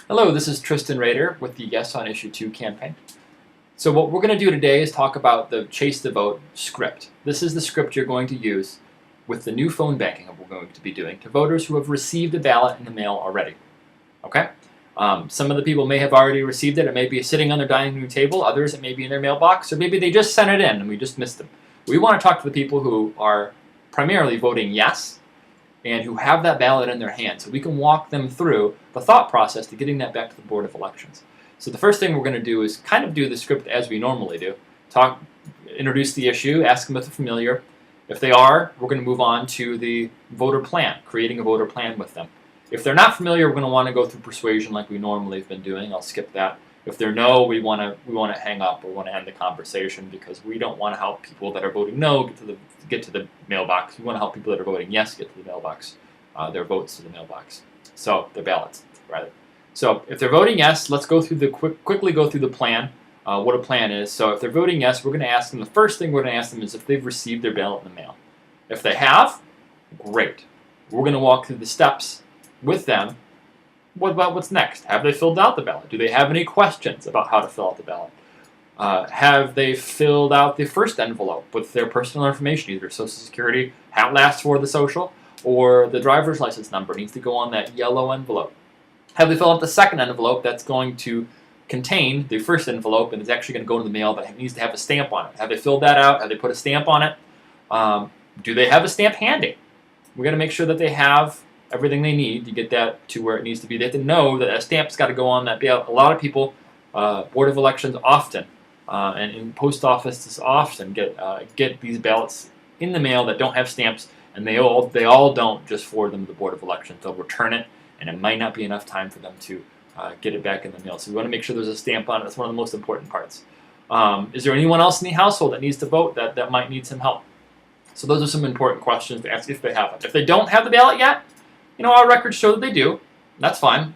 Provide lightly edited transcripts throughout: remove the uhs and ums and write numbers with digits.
Hello, this is Tristan Rader with the Yes on Issue 2 campaign. So what we're going to do today is talk about the Chase the Vote script. This is the script you're going to use with the new phone banking that we're going to be doing to voters who have received a ballot in the mail already. Okay? Some of the people may have already received it. It may be sitting on their dining room table. Others, it may be in their mailbox. Or maybe they just sent it in and we just missed them. We want to talk to the people who are primarily voting yes and who have that ballot in their hand, so we can walk them through the thought process to getting that back to the Board of Elections. So the first thing we're going to do is kind of do the script as we normally do. Introduce the issue, ask them if they're familiar. If they are, we're going to move on to the voter plan, creating a voter plan with them. If they're not familiar, we're going to want to go through persuasion like we normally have been doing. I'll skip that. If they're no, we want to hang up or want to end the conversation because we don't want to help people that are voting no get to the mailbox. We want to help people that are voting yes get to the mailbox, their votes to the mailbox. So their ballots, rather. So if they're voting yes, let's go through quickly go through the plan, what a plan is. So if they're voting yes, we're going to ask them, the first thing we're going to ask them is if they've received their ballot in the mail. If they have, great. We're going to walk through the steps with them. What about what's next? Have they filled out the ballot? Do they have any questions about how to fill out the ballot? Have they filled out the first envelope with their personal information, either Social Security, last for the social, or the driver's license number needs to go on that yellow envelope? Have they filled out the second envelope that's going to contain the first envelope and is actually going to go to the mail that needs to have a stamp on it? Have they filled that out? Have they put a stamp on it? Do they have a stamp handy? We're going to make sure that they have everything they need to get that to where it needs to be. They have to know that a stamp's got to go on that ballot. A lot of people, Board of Elections often, and in post offices often get these ballots in the mail that don't have stamps, and they all don't just forward them to the Board of Elections. They'll return it, and it might not be enough time for them to get it back in the mail. So we want to make sure there's a stamp on it. That's one of the most important parts. Is there anyone else in the household that needs to vote that might need some help? So those are some important questions to ask if they have it. If they don't have the ballot yet, our records show that they do. That's fine.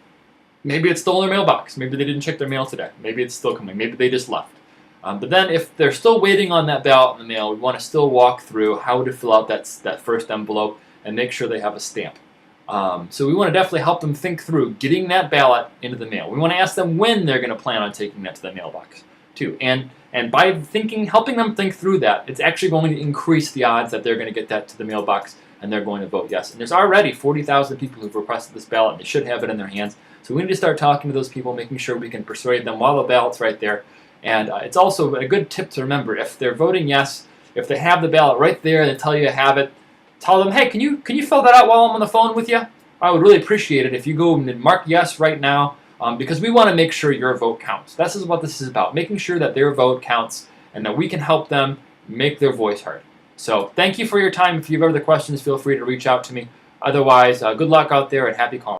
Maybe it's still in their mailbox. Maybe they didn't check their mail today. Maybe it's still coming. Maybe they just left. But then if they're still waiting on that ballot in the mail, we want to still walk through how to fill out that first envelope and make sure they have a stamp. So we want to definitely help them think through getting that ballot into the mail. We want to ask them when they're going to plan on taking that to the mailbox too. And by helping them think through that, it's actually going to increase the odds that they're going to get that to the mailbox and they're going to vote yes. And there's already 40,000 people who've requested this ballot, and they should have it in their hands. So we need to start talking to those people, making sure we can persuade them while the ballot's right there. And it's also a good tip to remember, if they're voting yes, if they have the ballot right there and they tell you to have it, tell them, hey, can you fill that out while I'm on the phone with you? I would really appreciate it if you go and mark yes right now, because we want to make sure your vote counts. This is what this is about, making sure that their vote counts and that we can help them make their voice heard. So thank you for your time. If you have other questions, feel free to reach out to me. Otherwise, good luck out there and happy calling.